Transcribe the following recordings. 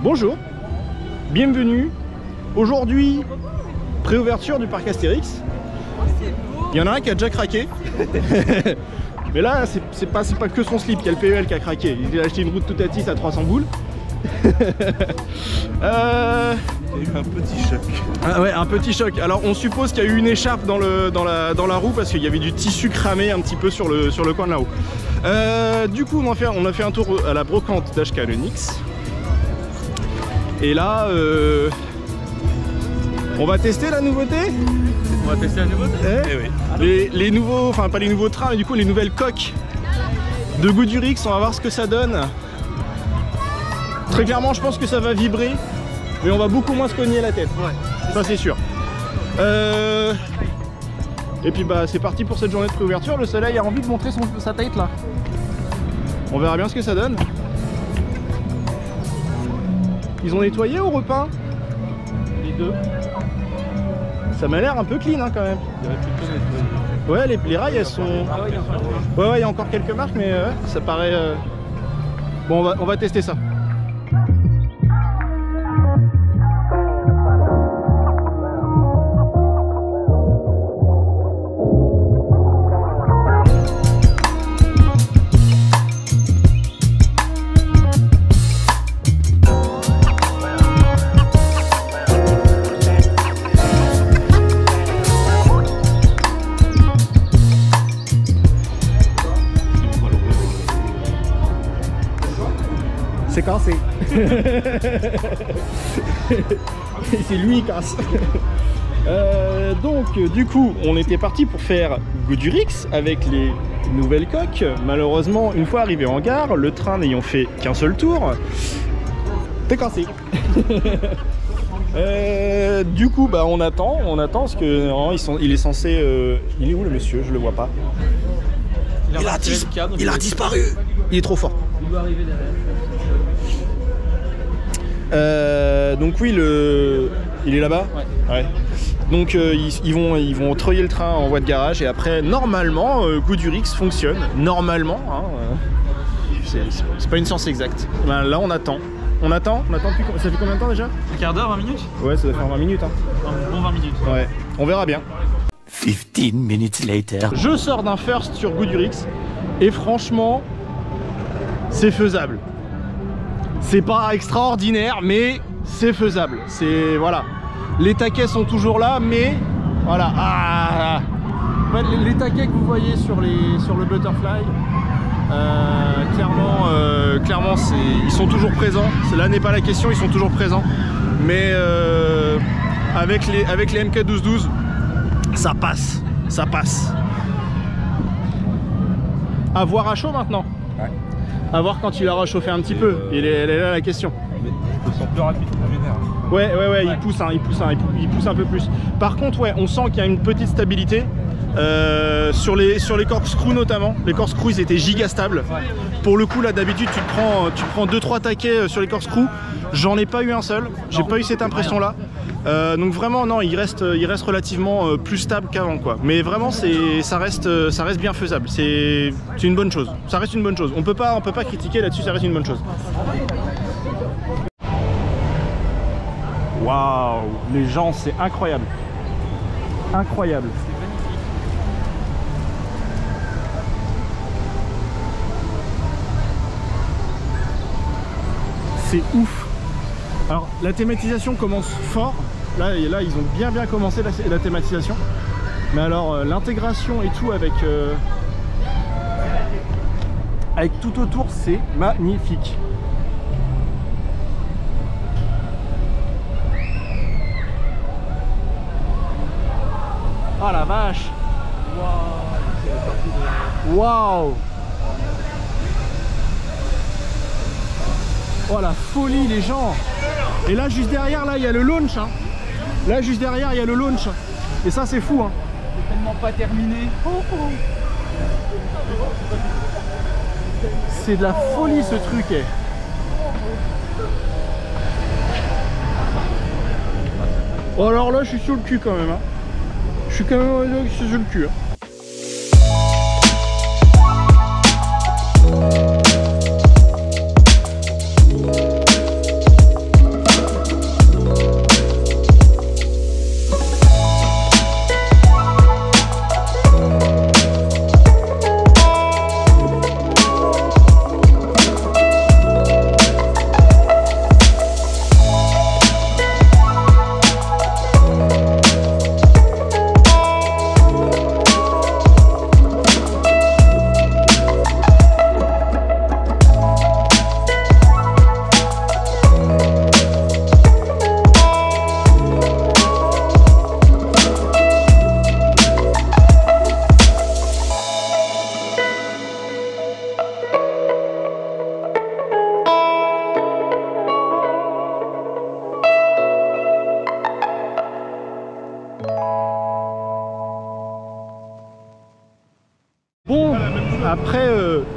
Bonjour, bienvenue. Aujourd'hui, préouverture du parc Astérix. Il y en a un qui a déjà craqué. Mais là, c'est pas que son slip, il y a le PEL qui a craqué. Il a acheté une route Toutatis à 300 boules. Il y a eu un petit choc. Ah ouais, un petit choc. Alors on suppose qu'il y a eu une écharpe dans la roue parce qu'il y avait du tissu cramé un petit peu sur le coin de la roue. Du coup on a fait un tour à la brocante d'HK Lenix. Et là on va tester la nouveauté. On va tester la nouveauté. Eh oui. Les nouveaux, enfin pas les nouveaux trains, mais du coup les nouvelles coques de Goudurix. On va voir ce que ça donne. Très clairement je pense que ça va vibrer. Mais on va beaucoup moins se cogner la tête. Ouais. Ça c'est sûr. Et puis bah c'est parti pour cette journée de préouverture. Le soleil a envie de montrer sa tête là. On verra bien ce que ça donne. Ils ont nettoyé ou repeint? Les deux. Ça m'a l'air un peu clean hein, quand même. Ouais, les rails elles sont... Ouais, il y a encore quelques marques mais ça paraît... Bon on va tester ça. C'est cassé. C'est lui qui casse. Donc du coup on était parti pour faire Goudurix avec les nouvelles coques. Malheureusement une fois arrivé en gare, le train n'ayant fait qu'un seul tour, c'est cassé. Du coup bah on attend parce que non, il est censé... il est où le monsieur? Je le vois pas. Il a disparu. Il est trop fort. Il doit arriver derrière. Donc oui, il est là-bas. Ouais. Donc ils vont octroyer le train en voie de garage et après normalement Goudurix fonctionne. Normalement, hein, c'est pas une science exacte. Ben, là on attend. On attend depuis... Ça fait combien de temps déjà? Un quart d'heure, 20 minutes? Ouais, ça doit faire 20 minutes. Hein. Un bon 20 minutes. Ouais, on verra bien. 15 minutes later. Je sors d'un first sur Goudurix et franchement, c'est faisable. C'est pas extraordinaire, mais c'est faisable. C'est voilà. Les taquets sont toujours là, mais voilà. Les taquets que vous voyez sur le butterfly, clairement, ils sont toujours présents. Là n'est pas la question, ils sont toujours présents. Mais avec les MK1212, ça passe. À voir à chaud maintenant. Ouais. À voir quand il aura chauffé un petit peu. Elle est là la question. Ils sont plus rapides en général. Ouais, il pousse un peu plus. Par contre, ouais, on sent qu'il y a une petite stabilité. Sur les corkscrews notamment. Les corkscrews ils étaient giga stables. Ouais. Pour le coup là d'habitude tu prends 2-3 taquets sur les corkscrews. J'en ai pas eu un seul. J'ai pas eu cette impression là. Donc vraiment non, il reste relativement plus stable qu'avant quoi. Mais vraiment ça reste bien faisable. C'est une bonne chose. Ça reste une bonne chose. On peut pas critiquer là-dessus, ça reste une bonne chose. Waouh, les gens c'est incroyable. Incroyable. C'est ouf. Alors la thématisation commence fort. Là ils ont bien commencé la thématisation. Mais alors l'intégration et tout avec tout autour, c'est magnifique. Oh la vache. Waouh. Oh la folie les gens. Et là juste derrière là il y a le launch hein. Là juste derrière il y a le launch. Et ça c'est fou hein. C'est tellement pas terminé. C'est de la folie ce truc eh. Oh alors là je suis sur le cul quand même hein. Je suis quand même sur le cul hein.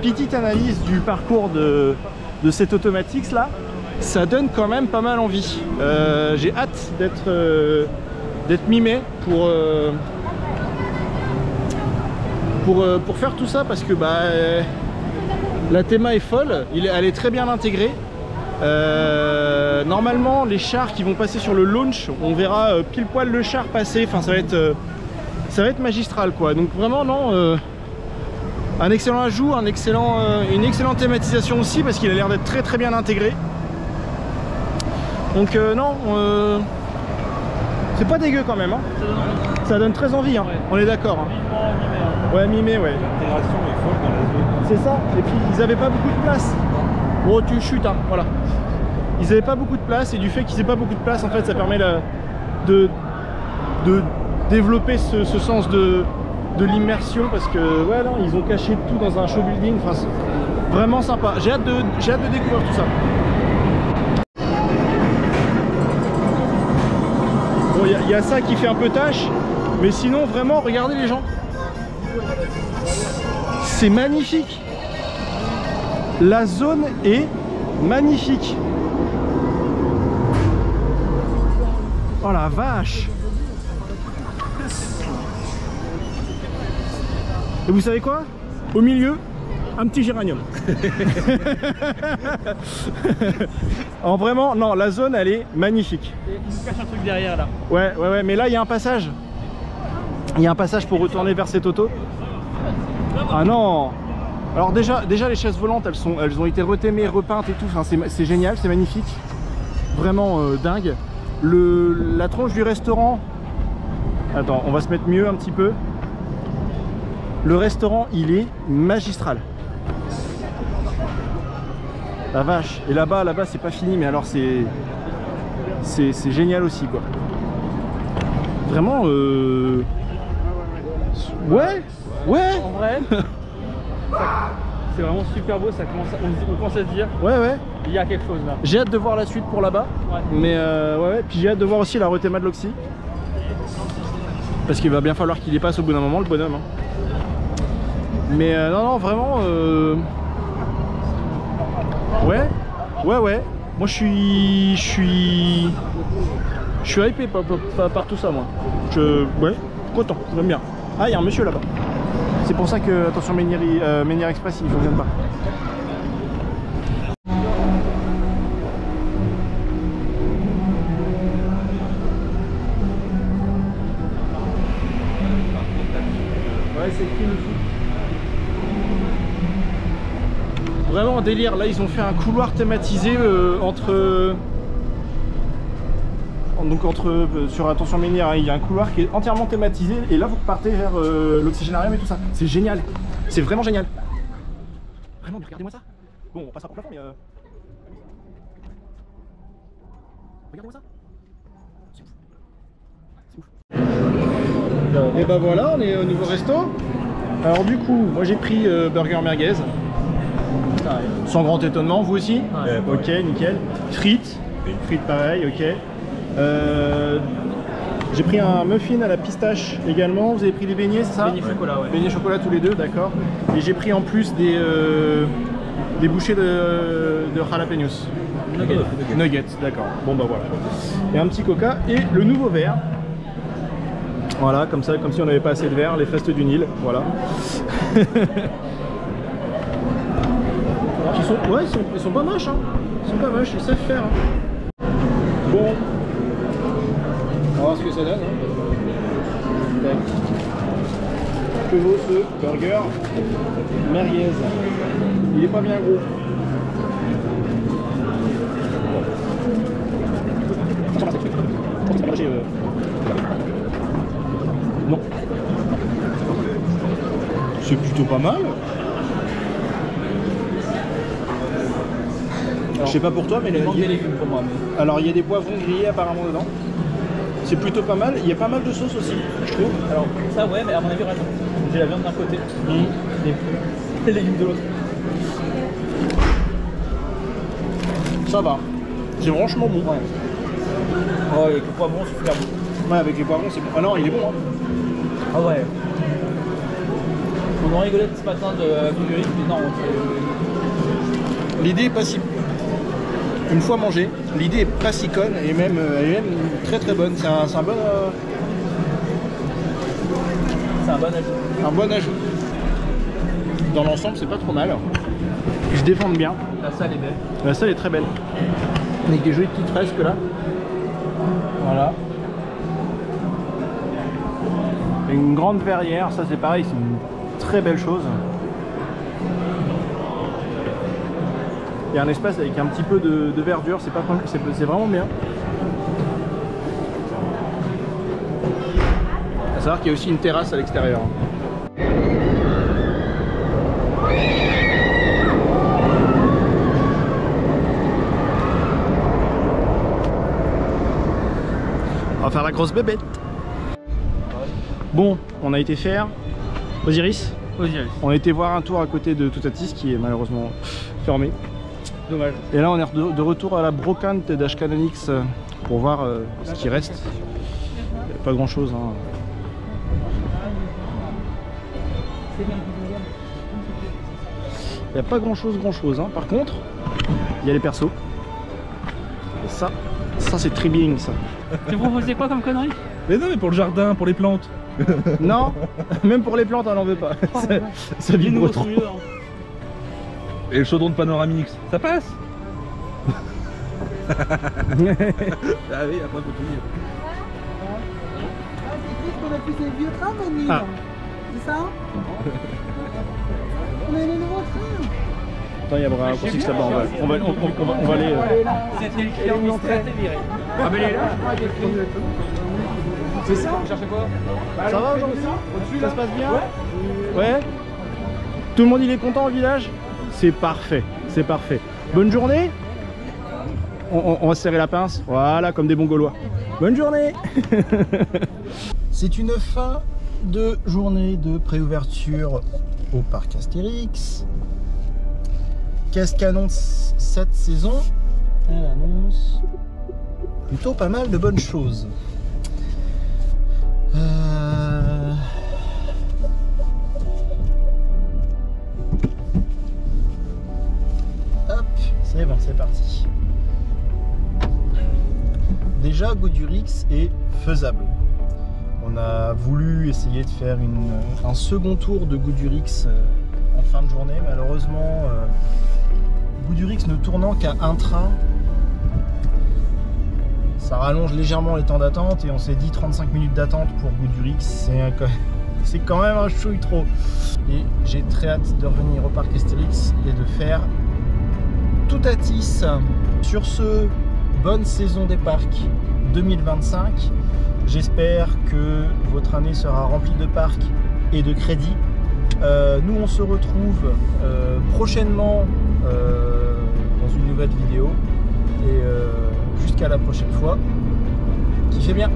petite analyse du parcours de cette Automatix là, ça donne quand même pas mal envie. J'ai hâte d'être mi-mai pour faire tout ça parce que bah, la Thema est folle, elle est très bien intégrée. Normalement les chars qui vont passer sur le launch, on verra pile poil le char passer, enfin ça va être magistral quoi. Donc vraiment non, un excellent ajout, une excellente thématisation aussi parce qu'il a l'air d'être très très bien intégré. Donc non, c'est pas dégueu quand même hein. Ça donne très envie hein. Ouais. On est d'accord hein. Ouais, mi-mai, ouais. L'intégration est folle dans la zone. C'est ça, et puis ils avaient pas beaucoup de place. Bon, tu chutes hein, voilà. Ils avaient pas beaucoup de place et du fait qu'ils aient pas beaucoup de place en fait ça permet de développer ce sens de l'immersion parce que ouais non, ils ont caché tout dans un show building, enfin c'est vraiment sympa. J'ai hâte de découvrir tout ça. Bon, il y a ça qui fait un peu tâche, mais sinon vraiment regardez les gens. C'est magnifique. La zone est magnifique. Oh la vache. Et vous savez quoi? Au milieu, un petit géranium. En vraiment, non, la zone elle est magnifique. Et il nous cache un truc derrière là. Ouais, mais là il y a un passage. Il y a un passage pour retourner vers cette auto. Ah non. Alors déjà les chaises volantes elles ont été retémées, repeintes et tout, enfin, c'est génial, c'est magnifique. Vraiment dingue. La tronche du restaurant. Attends, on va se mettre mieux un petit peu. Le restaurant il est magistral. La vache. Et là-bas c'est pas fini, mais alors c'est génial aussi quoi. Vraiment ouais. En vrai, c'est vraiment super beau, on commence à se dire, Ouais. il y a quelque chose là. J'ai hâte de voir la suite pour là-bas. Ouais. Mais ouais. Puis j'ai hâte de voir aussi la rethéma de l'Oxy. Parce qu'il va bien falloir qu'il y passe au bout d'un moment le bonhomme. Hein. Mais non, vraiment. Ouais. Moi je suis hypé par tout ça moi. Ouais, content, j'aime bien. Ah, il y a un monsieur là-bas. C'est pour ça que, attention, Menhir Express, il ne fonctionne pas. Ouais, c'est cool. Vraiment un délire. Là, ils ont fait un couloir thématisé sur Attention Menhir, hein, il y a un couloir qui est entièrement thématisé et là vous repartez vers l'oxygénarium et tout ça. C'est génial, c'est vraiment génial. Vraiment, regardez-moi ça. Bon, on passera pour plafond, mais regardez-moi ça. C'est ouf. Et bah voilà, on est au nouveau resto. Alors du coup, moi j'ai pris burger merguez. Sans grand étonnement, vous aussi? Ouais. Ok, nickel. Frites pareil, ok. J'ai pris un muffin à la pistache également. Vous avez pris des beignets, c'est ça? Beignets chocolat, ouais. Beignets chocolat tous les deux, d'accord. Et j'ai pris en plus des bouchées de jalapenos. Nuggets, d'accord. Bon bah voilà. Et un petit coca et le nouveau verre. Voilà, comme ça, comme si on n'avait pas assez de verre, les festes du Nil, voilà. Ils sont pas moches, hein. Ils sont pas moches, ils savent faire. Hein. Bon. On va voir ce que ça donne. Hein. Que vaut ce burger merguez? Il est pas bien gros. Non. C'est plutôt pas mal. Alors, je sais pas pour toi, mais Il manque des légumes pour moi. Mais... Alors il y a des poivrons grillés apparemment dedans. C'est plutôt pas mal. Il y a pas mal de sauce aussi, je trouve. Alors ça ouais, mais à mon avis, attends. J'ai la viande d'un côté et les légumes de l'autre. Ça va. C'est franchement bon. Ouais. Oh, avec les poivrons, c'est super bon. Ouais, avec les poivrons, c'est bon. Ah non, il est bon. Hein. Ah ouais. On en rigolait ce matin de Goudurix, mais non. L'idée est pas si... Une fois mangée, l'idée est pas si conne et même, elle est même très très bonne. C'est un bon... C'est un bon ajout. Un bon ajout. Dans l'ensemble, c'est pas trop mal. Ils se défendent bien. La salle est belle. La salle est très belle. Avec des jolies petites fresques là. Voilà. Et une grande verrière, ça c'est pareil, c'est une très belle chose. Il y a un espace avec un petit peu de verdure, c'est vraiment bien. À savoir qu'il y a aussi une terrasse à l'extérieur. On va faire la grosse bébête. Bon, on a été faire Osiris. On a été voir un tour à côté de Toutatis qui est malheureusement fermé. Dommage. Et là on est de retour à la brocante d'Ashkananix pour voir ce qui reste. Il n'y a pas grand chose. Hein. Il n'y a pas grand chose. Hein. Par contre, il y a les persos. Et ça c'est très bien ça. Tu proposais quoi comme connerie? Mais non, mais pour le jardin, pour les plantes. Non, même pour les plantes on n'en veut pas. Ça vibre trop. Et le chaudron de Panoramix, ça passe. Ah oui, après faut tout dire. C'est triste qu'on a plus ces vieux trains venir. Ah. C'est ça? On a les nouveaux trains. Attends, il y a Bras Coursix là-bas, on va aller... C'était le client mystère, t'es viré. Ah mais il est là, je crois, avec les C'est ça? Vous cherchez quoi? Ça va aujourd'hui? Ça se passe bien? Ouais. Tout le monde il est content au village? C'est parfait, c'est parfait. Bonne journée. On va se serrer la pince, voilà, comme des bons Gaulois. Bonne journée. C'est une fin de journée de préouverture au parc Astérix. Qu'est-ce qu'annonce cette saison? Elle annonce plutôt pas mal de bonnes choses. Hop, c'est bon, c'est parti. Déjà, Goudurix est faisable. On a voulu essayer de faire un second tour de Goudurix en fin de journée. Malheureusement, Goudurix ne tournant qu'à un train, ça rallonge légèrement les temps d'attente et on s'est dit 35 minutes d'attente pour Goudurix, c'est quand même un chouille trop. Et j'ai très hâte de revenir au parc Astérix et de faire Toutatis. Sur ce, bonne saison des parcs 2025. J'espère que votre année sera remplie de parcs et de crédits. Nous on se retrouve prochainement dans une nouvelle vidéo et jusqu'à la prochaine fois, kiffez bien.